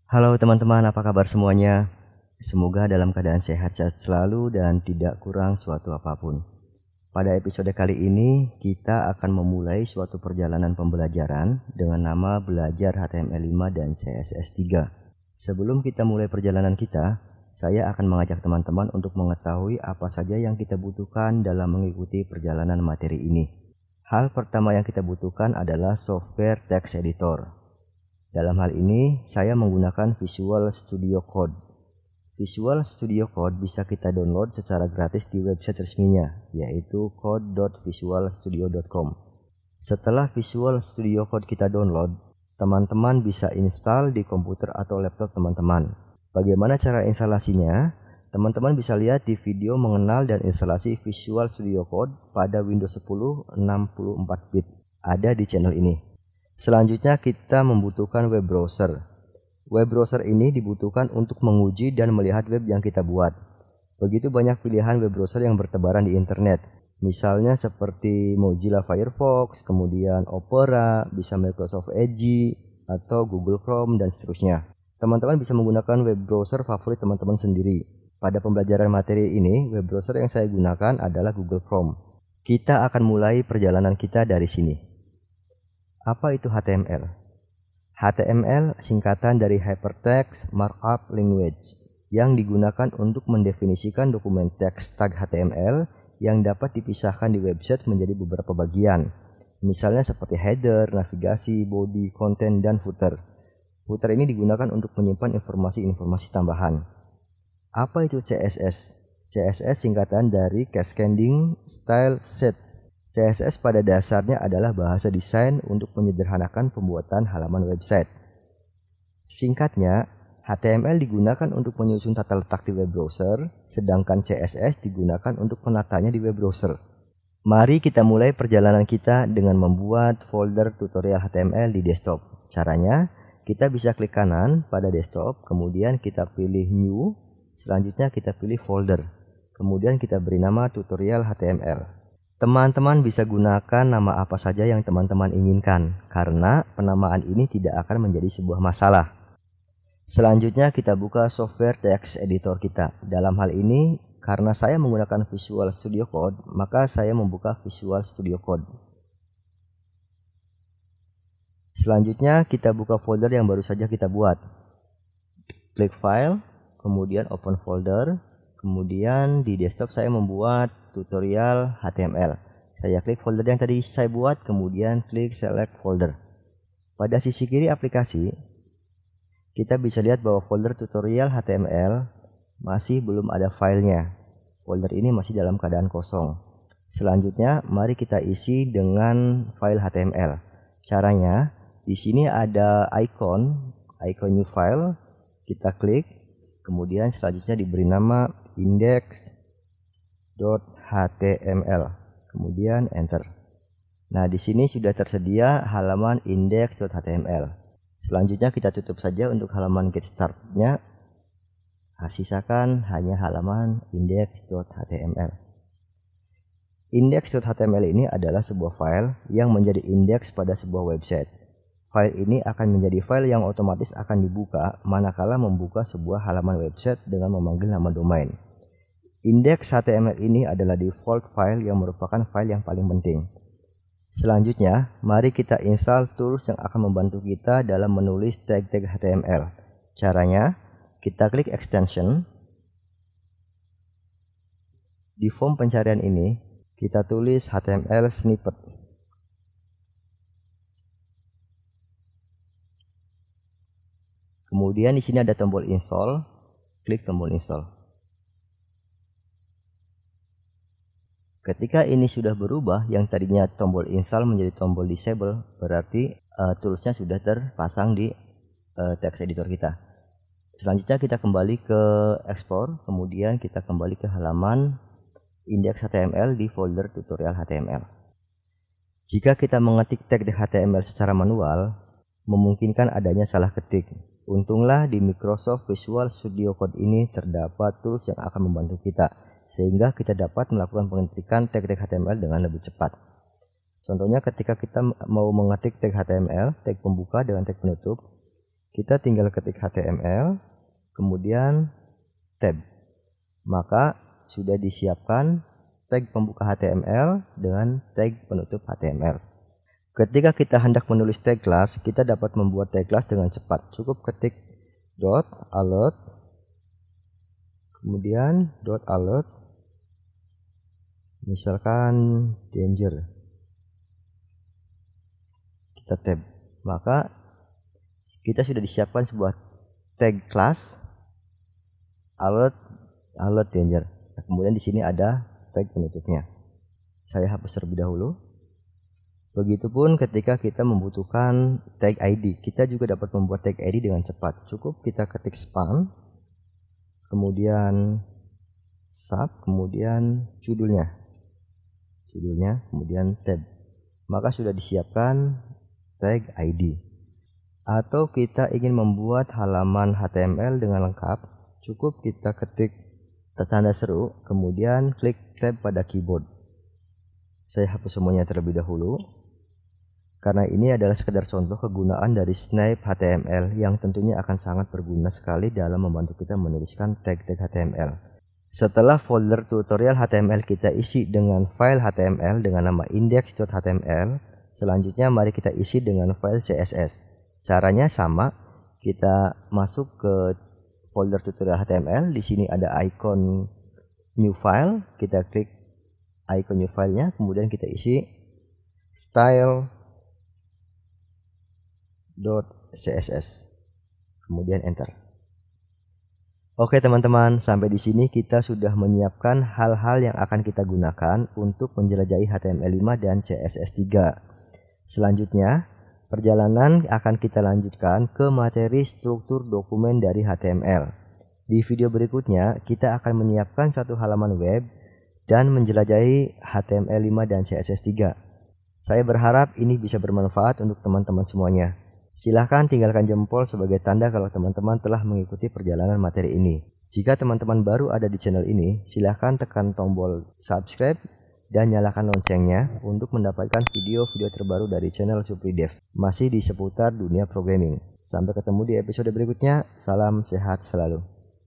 Halo teman-teman, apa kabar semuanya? Semoga dalam keadaan sehat-sehat selalu dan tidak kurang suatu apapun. Pada episode kali ini, kita akan memulai suatu perjalanan pembelajaran dengan nama belajar HTML5 dan CSS3. Sebelum kita mulai perjalanan kita, saya akan mengajak teman-teman untuk mengetahui apa saja yang kita butuhkan dalam mengikuti perjalanan materi ini. Hal pertama yang kita butuhkan adalah software text editor. Dalam hal ini, saya menggunakan Visual Studio Code. Visual Studio Code bisa kita download secara gratis di website resminya, yaitu code.visualstudio.com. Setelah Visual Studio Code kita download, teman-teman bisa install di komputer atau laptop teman-teman. Bagaimana cara instalasinya? Teman-teman bisa lihat di video mengenal dan instalasi Visual Studio Code pada Windows 10 64 bit. Ada di channel ini. Selanjutnya kita membutuhkan web browser. Web browser ini dibutuhkan untuk menguji dan melihat web yang kita buat. Begitu banyak pilihan web browser yang bertebaran di internet. Misalnya seperti Mozilla Firefox, kemudian Opera, bisa Microsoft Edge, atau Google Chrome, dan seterusnya. Teman-teman bisa menggunakan web browser favorit teman-teman sendiri. Pada pembelajaran materi ini, web browser yang saya gunakan adalah Google Chrome. Kita akan mulai perjalanan kita dari sini. Apa itu HTML? HTML singkatan dari Hypertext Markup Language yang digunakan untuk mendefinisikan dokumen teks tag HTML yang dapat dipisahkan di website menjadi beberapa bagian. Misalnya seperti header, navigasi, body, konten, dan footer. Footer ini digunakan untuk menyimpan informasi-informasi tambahan. Apa itu CSS? CSS singkatan dari Cascading Style Sheets. CSS pada dasarnya adalah bahasa desain untuk menyederhanakan pembuatan halaman website. Singkatnya, HTML digunakan untuk menyusun tata letak di web browser, sedangkan CSS digunakan untuk menatanya di web browser. Mari kita mulai perjalanan kita dengan membuat folder tutorial HTML di desktop. Caranya, kita bisa klik kanan pada desktop, kemudian kita pilih New, selanjutnya kita pilih folder, kemudian kita beri nama tutorial HTML. Teman-teman bisa gunakan nama apa saja yang teman-teman inginkan, karena penamaan ini tidak akan menjadi sebuah masalah. Selanjutnya kita buka software text editor kita. Dalam hal ini, karena saya menggunakan Visual Studio Code, maka saya membuka Visual Studio Code. Selanjutnya kita buka folder yang baru saja kita buat. Klik File, kemudian Open Folder, kemudian di desktop saya membuat tutorial HTML. Saya klik folder yang tadi saya buat, kemudian klik Select Folder. Pada sisi kiri aplikasi, kita bisa lihat bahwa folder tutorial HTML masih belum ada filenya. Folder ini masih dalam keadaan kosong. Selanjutnya, mari kita isi dengan file HTML. Caranya, di sini ada icon new file. Kita klik, kemudian selanjutnya diberi nama index.html, kemudian enter. Nah, di sini sudah tersedia halaman index.html. Selanjutnya kita tutup saja untuk halaman get start-nya. Sisakan hanya halaman index.html. Index.html ini adalah sebuah file yang menjadi indeks pada sebuah website. File ini akan menjadi file yang otomatis akan dibuka manakala membuka sebuah halaman website dengan memanggil nama domain. Indeks HTML ini adalah default file yang merupakan file yang paling penting. Selanjutnya, mari kita install tools yang akan membantu kita dalam menulis tag-tag HTML. Caranya, kita klik extension. Di form pencarian ini, kita tulis HTML snippet. Kemudian di sini ada tombol install, klik tombol install. Ketika ini sudah berubah, yang tadinya tombol install menjadi tombol disable, berarti toolsnya sudah terpasang di text editor kita. Selanjutnya kita kembali ke export, kemudian kita kembali ke halaman index HTML di folder tutorial HTML. Jika kita mengetik tag HTML secara manual, memungkinkan adanya salah ketik. Untunglah di Microsoft Visual Studio Code ini terdapat tools yang akan membantu kita, sehingga kita dapat melakukan pengetikan tag-tag HTML dengan lebih cepat. Contohnya ketika kita mau mengetik tag HTML, tag pembuka dengan tag penutup, kita tinggal ketik HTML, kemudian tab. Maka sudah disiapkan tag pembuka HTML dengan tag penutup HTML. Ketika kita hendak menulis tag class, kita dapat membuat tag class dengan cepat. Cukup ketik .alert, kemudian .alert, misalkan danger, kita tab. Maka kita sudah disiapkan sebuah tag class alert danger. Nah, kemudian di sini ada tag penutupnya. Saya hapus terlebih dahulu. Begitupun ketika kita membutuhkan tag ID, kita juga dapat membuat tag ID dengan cepat. Cukup kita ketik spam, kemudian sub, kemudian judulnya, kemudian tab. Maka sudah disiapkan tag ID. Atau kita ingin membuat halaman HTML dengan lengkap, cukup kita ketik tanda seru, kemudian klik tab pada keyboard. Saya hapus semuanya terlebih dahulu, karena ini adalah sekedar contoh kegunaan dari Snap HTML yang tentunya akan sangat berguna sekali dalam membantu kita menuliskan tag-tag HTML. Setelah folder tutorial HTML kita isi dengan file HTML dengan nama index.html, selanjutnya mari kita isi dengan file CSS. Caranya sama, kita masuk ke folder tutorial HTML, di sini ada icon new file, kita klik icon new filenya, kemudian kita isi style.css, kemudian enter. Oke teman-teman, sampai di sini kita sudah menyiapkan hal-hal yang akan kita gunakan untuk menjelajahi HTML5 dan CSS3. Selanjutnya, perjalanan akan kita lanjutkan ke materi struktur dokumen dari HTML. Di video berikutnya, kita akan menyiapkan satu halaman web dan menjelajahi HTML5 dan CSS3. Saya berharap ini bisa bermanfaat untuk teman-teman semuanya. Silahkan tinggalkan jempol sebagai tanda kalau teman-teman telah mengikuti perjalanan materi ini. Jika teman-teman baru ada di channel ini, silahkan tekan tombol subscribe dan nyalakan loncengnya untuk mendapatkan video-video terbaru dari channel Supridev, masih di seputar dunia programming. Sampai ketemu di episode berikutnya, salam sehat selalu.